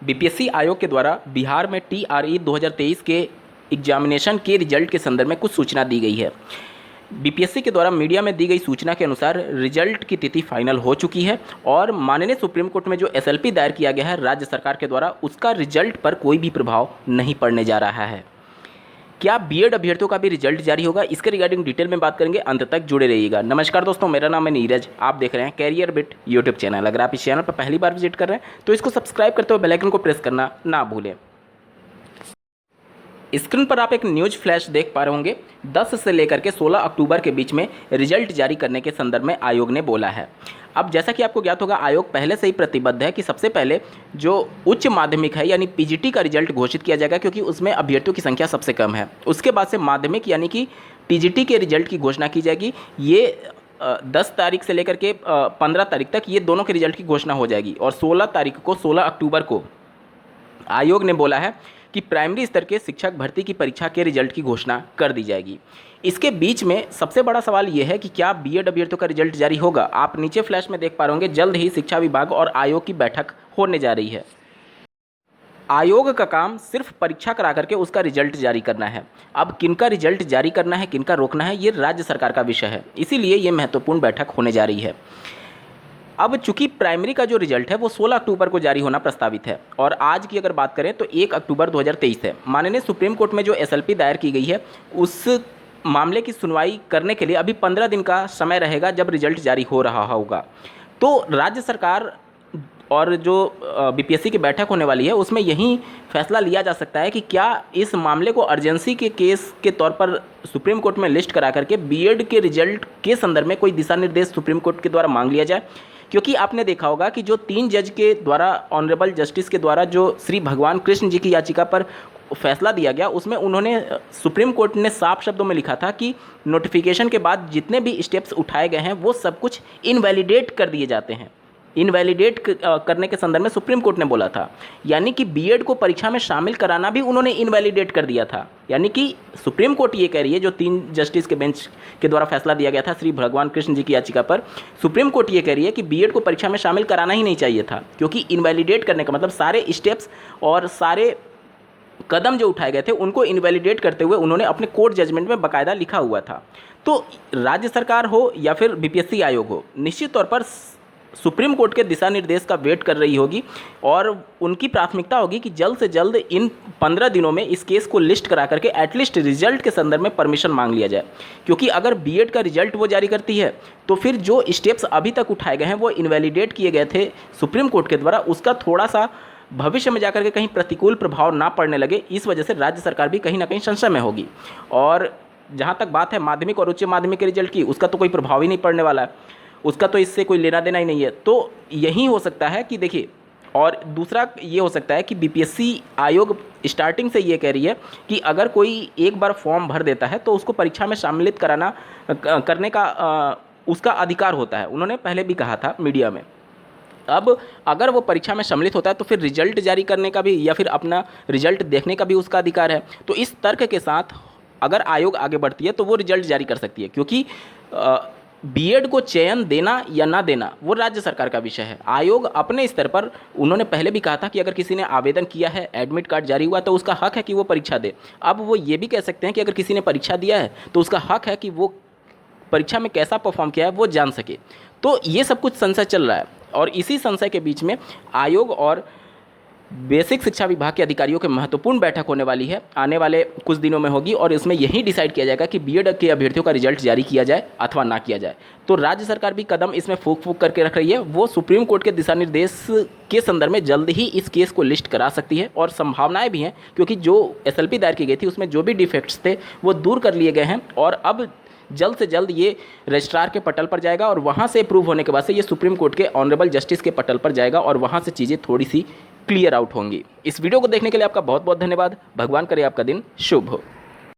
BPSC आयोग के द्वारा बिहार में टीआरई 2023 के एग्जामिनेशन के रिजल्ट के संदर्भ में कुछ सूचना दी गई है। बीपीएससी के द्वारा मीडिया में दी गई सूचना के अनुसार रिजल्ट की तिथि फाइनल हो चुकी है और माननीय सुप्रीम कोर्ट में जो एसएलपी दायर किया गया है राज्य सरकार के द्वारा, उसका रिजल्ट पर कोई भी प्रभाव नहीं पड़ने जा रहा है। क्या बीएड अभ्यर्थियों का भी रिजल्ट जारी होगा, इसके रिगार्डिंग डिटेल में बात करेंगे, अंत तक जुड़े रहिएगा। नमस्कार दोस्तों, मेरा नाम है नीरज, आप देख रहे हैं कैरियर बिट यूट्यूब चैनल। अगर आप इस चैनल पर पहली बार विजिट कर रहे हैं तो इसको सब्सक्राइब करते हुए बेल आइकन को प्रेस करना ना भूलें। स्क्रीन पर आप एक न्यूज फ्लैश देख पा रहे होंगे। 10 से लेकर के 16 अक्टूबर के बीच में रिजल्ट जारी करने के संदर्भ में आयोग ने बोला है। अब जैसा कि आपको ज्ञात होगा, आयोग पहले से ही प्रतिबद्ध है कि सबसे पहले जो उच्च माध्यमिक है यानी पीजीटी का रिजल्ट घोषित किया जाएगा, क्योंकि उसमें अभ्यर्थियों की संख्या सबसे कम है। उसके बाद से माध्यमिक यानी कि टीजीटी के रिजल्ट की घोषणा की जाएगी। ये 10 तारीख से लेकर के 15 तारीख तक ये दोनों के रिजल्ट की घोषणा हो जाएगी और 16 अक्टूबर को आयोग ने बोला है कि प्राइमरी स्तर के शिक्षक भर्ती की परीक्षा के रिजल्ट की घोषणा कर दी जाएगी। इसके बीच में सबसे बड़ा सवाल यह है कि क्या बीएड अभ्यर्थियों का रिजल्ट जारी होगा। आप नीचे फ्लैश में देख पा रहे होंगे, जल्द ही शिक्षा विभाग और आयोग की बैठक होने जा रही है। आयोग का काम सिर्फ परीक्षा करा करके उसका रिजल्ट जारी करना है। अब किनका रिजल्ट जारी करना है, किनका रोकना है, ये राज्य सरकार का विषय है। इसीलिए ये महत्वपूर्ण बैठक होने जा रही है। अब चूंकि प्राइमरी का जो रिजल्ट है वो 16 अक्टूबर को जारी होना प्रस्तावित है और आज की अगर बात करें तो 1 अक्टूबर 2023 है। माननीय सुप्रीम कोर्ट में जो एसएलपी दायर की गई है उस मामले की सुनवाई करने के लिए अभी 15 दिन का समय रहेगा जब रिजल्ट जारी हो रहा होगा। तो राज्य सरकार और जो बीपीएससी की बैठक होने वाली है उसमें यही फैसला लिया जा सकता है कि क्या इस मामले को अर्जेंसी के केस के तौर पर सुप्रीम कोर्ट में लिस्ट करा करके बीएड के रिजल्ट के संदर्भ में कोई दिशा निर्देश सुप्रीम कोर्ट के द्वारा मांग लिया जाए। क्योंकि आपने देखा होगा कि जो 3 जज के द्वारा ऑनरेबल जस्टिस के द्वारा जो श्री भगवान कृष्ण जी की याचिका पर फैसला दिया गया, उसमें उन्होंने सुप्रीम कोर्ट ने साफ शब्दों में लिखा था कि नोटिफिकेशन के बाद जितने भी स्टेप्स उठाए गए हैं वो सब कुछ इनवैलिडेट कर दिए जाते हैं। इनवैलिडेट करने के संदर्भ में सुप्रीम कोर्ट ने बोला था, यानी कि बीएड को परीक्षा में शामिल कराना भी उन्होंने इनवैलिडेट कर दिया था। यानी कि सुप्रीम कोर्ट ये कह रही है, जो 3 जस्टिस के बेंच के द्वारा फैसला दिया गया था श्री भगवान कृष्ण जी की याचिका पर, सुप्रीम कोर्ट ये कह रही है कि बीएड को परीक्षा में शामिल कराना ही नहीं चाहिए था। क्योंकि इनवैलिडेट करने का मतलब सारे स्टेप्स और सारे कदम जो उठाए गए थे उनको इनवैलिडेट करते हुए उन्होंने अपने कोर्ट जजमेंट में बाकायदा लिखा हुआ था। तो राज्य सरकार हो या फिर बीपीएससी आयोग हो, निश्चित तौर पर सुप्रीम कोर्ट के दिशा निर्देश का वेट कर रही होगी और उनकी प्राथमिकता होगी कि जल्द से जल्द इन 15 दिनों में इस केस को लिस्ट करा करके एटलीस्ट रिजल्ट के संदर्भ में परमिशन मांग लिया जाए। क्योंकि अगर बीएड का रिजल्ट वो जारी करती है तो फिर जो स्टेप्स अभी तक उठाए गए हैं वो इनवैलिडेट किए गए थे सुप्रीम कोर्ट के द्वारा, उसका थोड़ा सा भविष्य में जाकर के कहीं प्रतिकूल प्रभाव ना पड़ने लगे, इस वजह से राज्य सरकार भी कहीं ना कहीं संशय में होगी। और जहाँ तक बात है माध्यमिक और उच्च माध्यमिक के रिजल्ट की, उसका तो कोई प्रभाव ही नहीं पड़ने वाला है, उसका तो इससे कोई लेना देना ही नहीं है। तो यही हो सकता है कि देखिए, और दूसरा ये हो सकता है कि बीपीएससी आयोग स्टार्टिंग से ये कह रही है कि अगर कोई एक बार फॉर्म भर देता है तो उसको परीक्षा में शामिलित करने का उसका अधिकार होता है। उन्होंने पहले भी कहा था मीडिया में। अब अगर वो परीक्षा में सम्मिलित होता है तो फिर रिजल्ट जारी करने का भी या फिर अपना रिजल्ट देखने का भी उसका अधिकार है। तो इस तर्क के साथ अगर आयोग आगे बढ़ती है तो वो रिजल्ट जारी कर सकती है। क्योंकि बीएड को चयन देना या ना देना वो राज्य सरकार का विषय है। आयोग अपने स्तर पर, उन्होंने पहले भी कहा था कि अगर किसी ने आवेदन किया है, एडमिट कार्ड जारी हुआ, तो उसका हक है कि वो परीक्षा दे। अब वो ये भी कह सकते हैं कि अगर किसी ने परीक्षा दिया है तो उसका हक है कि वो परीक्षा में कैसा परफॉर्म किया है वो जान सके। तो ये सब कुछ संशय चल रहा है और इसी संशय के बीच में आयोग और बेसिक शिक्षा विभाग के अधिकारियों की महत्वपूर्ण बैठक होने वाली है, आने वाले कुछ दिनों में होगी और इसमें यही डिसाइड किया जाएगा कि बीएड के अभ्यर्थियों का रिजल्ट जारी किया जाए अथवा ना किया जाए। तो राज्य सरकार भी कदम इसमें फूंक करके रख रही है। वो सुप्रीम कोर्ट के दिशा निर्देश के संदर्भ में जल्द ही इस केस को लिस्ट करा सकती है और संभावनाएं भी हैं, क्योंकि जो एसएलपी दायर की गई थी उसमें जो भी डिफेक्ट्स थे वो दूर कर लिए गए हैं और अब जल्द से जल्द ये रजिस्ट्रार के पटल पर जाएगा और वहाँ से अप्रूव होने के बाद से ये सुप्रीम कोर्ट के ऑनरेबल जस्टिस के पटल पर जाएगा और वहाँ से चीज़ें थोड़ी सी क्लियर आउट होंगी। इस वीडियो को देखने के लिए आपका बहुत बहुत धन्यवाद। भगवान करे आपका दिन शुभ हो।